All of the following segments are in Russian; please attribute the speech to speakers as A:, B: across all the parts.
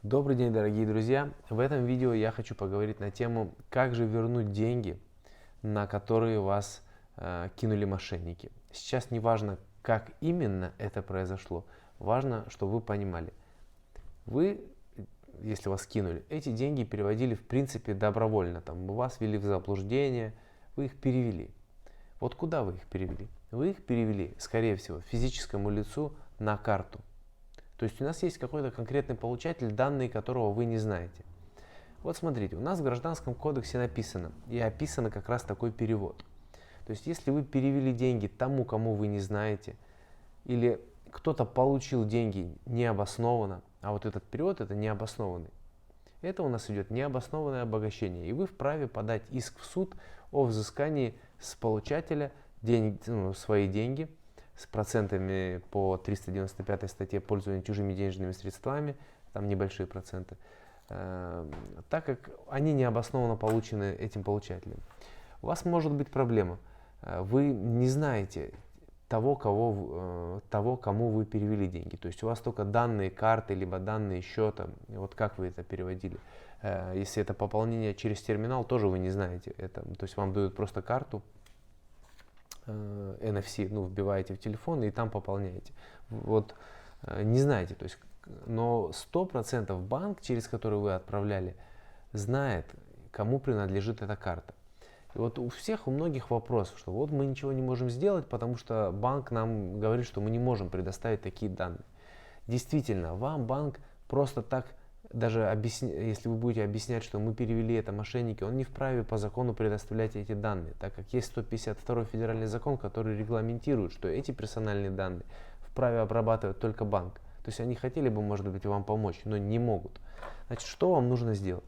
A: Добрый день, дорогие друзья! В этом видео я хочу поговорить на тему, как же вернуть деньги, на которые вас кинули мошенники. Сейчас не важно, как именно это произошло, важно, чтобы вы понимали. Вы, если вас кинули, эти деньги переводили в принципе добровольно, там, вас ввели в заблуждение, вы их перевели. Вот куда вы их перевели? Вы их перевели, скорее всего, физическому лицу на карту. То есть у нас есть какой-то конкретный получатель, данные которого вы не знаете. Вот смотрите, у нас в Гражданском кодексе написано и описано как раз такой перевод. То есть если вы перевели деньги тому, кому вы не знаете, или кто-то получил деньги необоснованно, а вот этот перевод это необоснованный, это у нас идет необоснованное обогащение. И вы вправе подать иск в суд о взыскании с получателя свои деньги, с процентами по 395 статье пользования чужими денежными средствами, там небольшие проценты, так как они необоснованно получены этим получателем. У вас может быть проблема. Вы не знаете того, кому вы перевели деньги. То есть у вас только данные карты, либо данные счета. Вот как вы это переводили. Если это пополнение через терминал, тоже вы не знаете это. То есть вам дают просто карту, NFC, вбиваете в телефон и там пополняете. Вот не знаете, то есть, но 100% банк, через который вы отправляли, знает, кому принадлежит эта карта. И вот у многих вопросов, что вот мы ничего не можем сделать, потому что банк нам говорит, что мы не можем предоставить такие данные. Действительно, вам банк просто так, даже если вы будете объяснять, что мы перевели это мошенники, он не вправе по закону предоставлять эти данные, так как есть 152 федеральный закон, который регламентирует, что эти персональные данные вправе обрабатывать только банк. То есть они хотели бы, может быть, вам помочь, но не могут. Значит, что вам нужно сделать?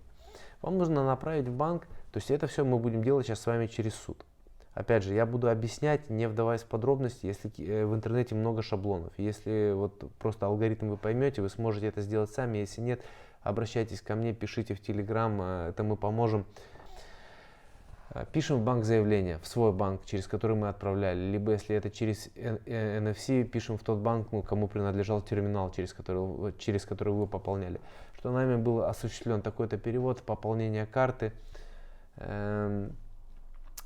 A: Вам нужно направить в банк, то есть это все мы будем делать сейчас с вами через суд. Опять же, я буду объяснять, не вдаваясь в подробности, если в интернете много шаблонов. Если вот просто алгоритм вы поймете, вы сможете это сделать сами. Если нет, обращайтесь ко мне, пишите в Telegram, это мы поможем. Пишем в банк заявление, в свой банк, через который мы отправляли. Либо если это через NFC, пишем в тот банк, кому принадлежал терминал, через который вы пополняли. Что нами был осуществлен такой-то перевод, пополнение карты.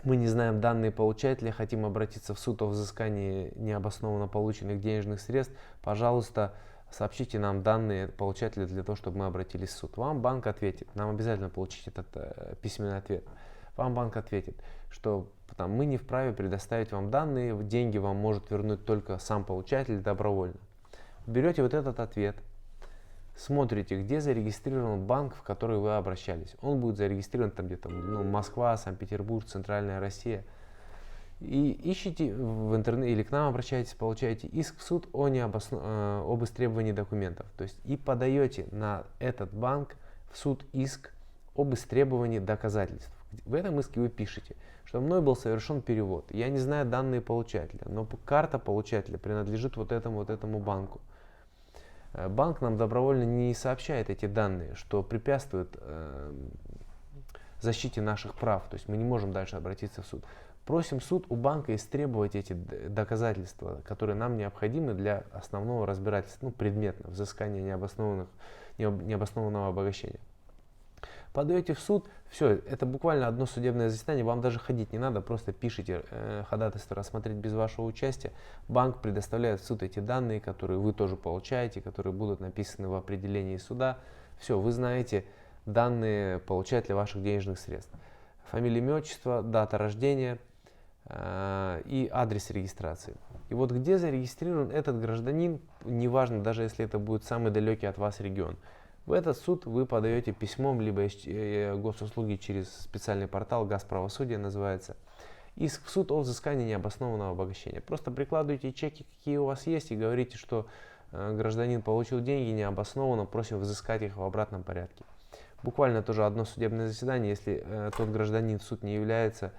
A: Мы не знаем данные получателя, хотим обратиться в суд о взыскании необоснованно полученных денежных средств. Пожалуйста, сообщите нам данные получателя для того, чтобы мы обратились в суд. Вам банк ответит, нам обязательно получить этот письменный ответ. Вам банк ответит, что мы не вправе предоставить вам данные, деньги вам может вернуть только сам получатель добровольно. Берете вот этот ответ, смотрите, где зарегистрирован банк, в который вы обращались. Он будет зарегистрирован там где-то Москва, Санкт-Петербург, Центральная Россия. И ищите в интернете или к нам обращаетесь, получаете иск в суд об истребовании документов. То есть и подаете на этот банк в суд иск об истребовании доказательств. В этом иске вы пишете, что мной был совершен перевод. Я не знаю данные получателя, но карта получателя принадлежит вот этому банку. Банк нам добровольно не сообщает эти данные, что препятствует защите наших прав. То есть мы не можем дальше обратиться в суд. Просим суд у банка истребовать эти доказательства, которые нам необходимы для основного разбирательства, предметного взыскания необоснованного обогащения. Подаете в суд, все, это буквально одно судебное заседание, вам даже ходить не надо, просто пишите ходатайство рассмотреть без вашего участия. Банк предоставляет в суд эти данные, которые вы тоже получаете, которые будут написаны в определении суда. Все, вы знаете данные получателя ваших денежных средств. Фамилия, имя, отчество, дата рождения и адрес регистрации. И вот где зарегистрирован этот гражданин, неважно, даже если это будет самый далекий от вас регион. В этот суд вы подаете письмом, либо госуслуги через специальный портал «Газправосудие» называется, иск в суд о взыскании необоснованного обогащения. Просто прикладываете чеки, какие у вас есть, и говорите, что гражданин получил деньги необоснованно, просим взыскать их в обратном порядке. Буквально тоже одно судебное заседание, если тот гражданин в суд не является,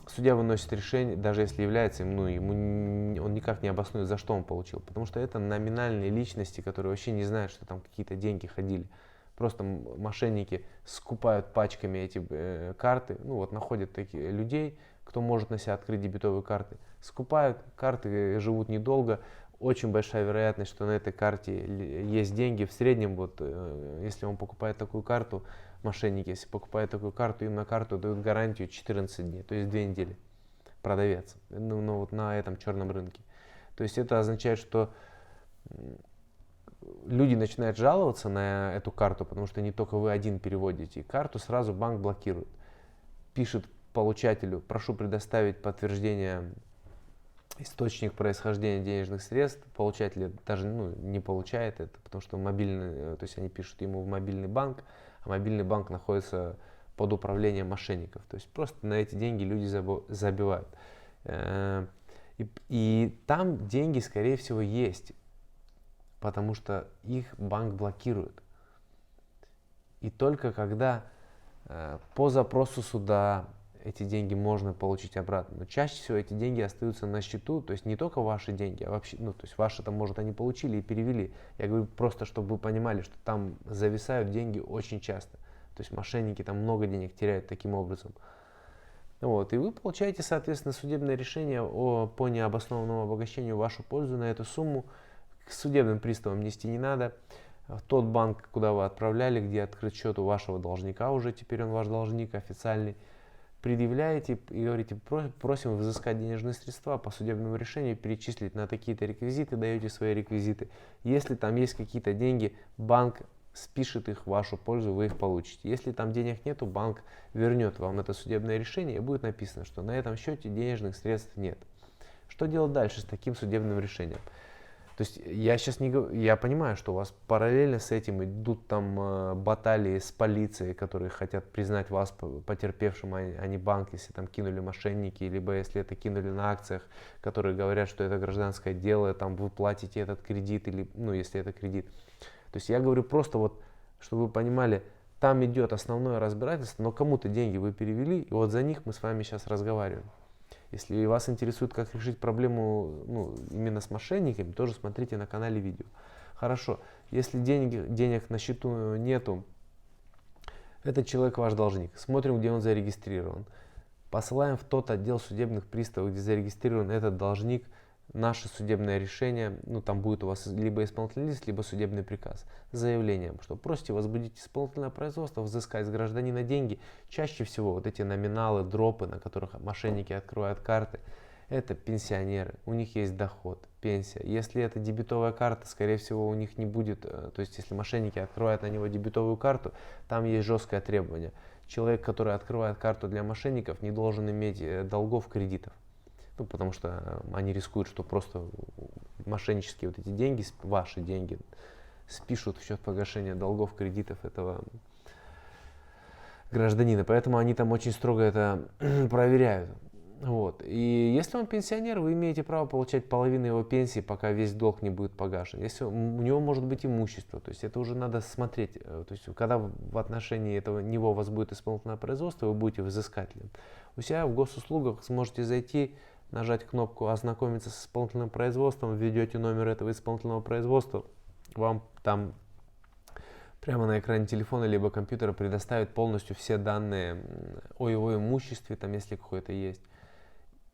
A: судья выносит решение, даже если является, он никак не обоснует, за что он получил. Потому что это номинальные личности, которые вообще не знают, что там какие-то деньги ходили. Просто мошенники скупают пачками эти карты, находят таких людей, кто может на себя открыть дебетовые карты. Скупают карты, живут недолго, очень большая вероятность, что на этой карте есть деньги. В среднем, вот, если он покупает такую карту, мошенники, если покупают такую карту, им на карту дают гарантию 14 дней, то есть 2 недели. Продавец, ну вот на этом черном рынке. То есть это означает, что люди начинают жаловаться на эту карту, потому что не только вы один переводите. Карту сразу банк блокирует. Пишет получателю: прошу предоставить подтверждение, источник происхождения денежных средств. Получатель даже не получает это, потому что мобильный, то есть они пишут ему в мобильный банк, а мобильный банк находится под управлением мошенников. То есть просто на эти деньги люди забивают. И там деньги, скорее всего, есть, потому что их банк блокирует. И только когда по запросу суда эти деньги можно получить обратно. Но чаще всего эти деньги остаются на счету, то есть не только ваши деньги, а вообще, то есть ваши там, может, они получили и перевели. Я говорю просто, чтобы вы понимали, что там зависают деньги очень часто. То есть мошенники там много денег теряют таким образом. Вот, и вы получаете, соответственно, судебное решение по необоснованному обогащению в вашу пользу на эту сумму. К судебным приставам нести не надо. В тот банк, куда вы отправляли, где открыт счет у вашего должника, уже теперь он ваш должник официальный, предъявляете и говорите: просим взыскать денежные средства по судебному решению, перечислить на такие-то реквизиты, даете свои реквизиты. Если там есть какие-то деньги, банк спишет их в вашу пользу, вы их получите. Если там денег нету, банк вернет вам это судебное решение и будет написано, что на этом счете денежных средств нет. Что делать дальше с таким судебным решением? То есть я сейчас не говорю, я понимаю, что у вас параллельно с этим идут там баталии с полицией, которые хотят признать вас потерпевшим, а не банк, если там кинули мошенники, либо если это кинули на акциях, которые говорят, что это гражданское дело, там вы платите этот кредит, или, если это кредит. То есть я говорю просто вот, чтобы вы понимали, там идет основное разбирательство, но кому-то деньги вы перевели, и вот за них мы с вами сейчас разговариваем. Если вас интересует, как решить проблему именно с мошенниками, тоже смотрите на канале видео. Хорошо, если денег на счету нету, этот человек ваш должник. Смотрим, где он зарегистрирован. Посылаем в тот отдел судебных приставов, где зарегистрирован этот должник, наше судебное решение. Там будет у вас либо исполнительный лист, либо судебный приказ с заявлением, что просите возбудить исполнительное производство, взыскать с гражданина деньги. Чаще всего вот эти номиналы, дропы, на которых мошенники открывают карты, это пенсионеры, у них есть доход, пенсия. Если это дебетовая карта, скорее всего, у них не будет, то есть если мошенники открывают на него дебетовую карту, там есть жесткое требование. Человек, который открывает карту для мошенников, не должен иметь долгов, кредитов. Потому что они рискуют, что просто мошеннические вот эти деньги, ваши деньги, спишут в счет погашения долгов, кредитов этого гражданина. Поэтому они там очень строго это проверяют. Вот. И если он пенсионер, вы имеете право получать половину его пенсии, пока весь долг не будет погашен. Если у него может быть имущество, то есть это уже надо смотреть. То есть когда в отношении него у вас будет исполнительное производство, вы будете взыскателем. У себя в госуслугах сможете зайти, нажать кнопку «Ознакомиться с исполнительным производством», введете номер этого исполнительного производства, вам там прямо на экране телефона либо компьютера предоставят полностью все данные о его имуществе, там если какое-то есть.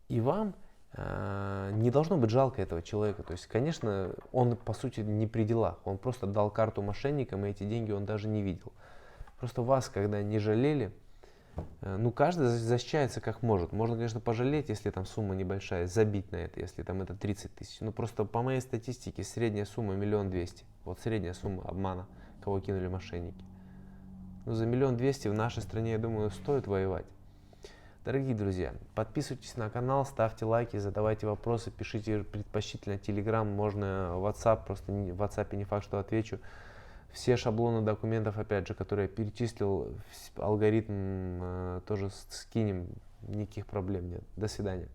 A: И вам не должно быть жалко этого человека. То есть, конечно, он по сути не при делах, он просто дал карту мошенникам, и эти деньги он даже не видел. Просто вас, когда не жалели, каждый защищается как может. Можно, конечно, пожалеть, если там сумма небольшая, забить на это, если там это 30 тысяч. Просто по моей статистике средняя сумма 1 200 000. Вот средняя сумма обмана, кого кинули мошенники. За 1 200 000 в нашей стране, я думаю, стоит воевать. Дорогие друзья, подписывайтесь на канал, ставьте лайки, задавайте вопросы, пишите предпочтительно Telegram, можно WhatsApp, просто в WhatsApp не факт, что отвечу. Все шаблоны документов, опять же, которые я перечислил, алгоритм тоже скинем, никаких проблем нет. До свидания.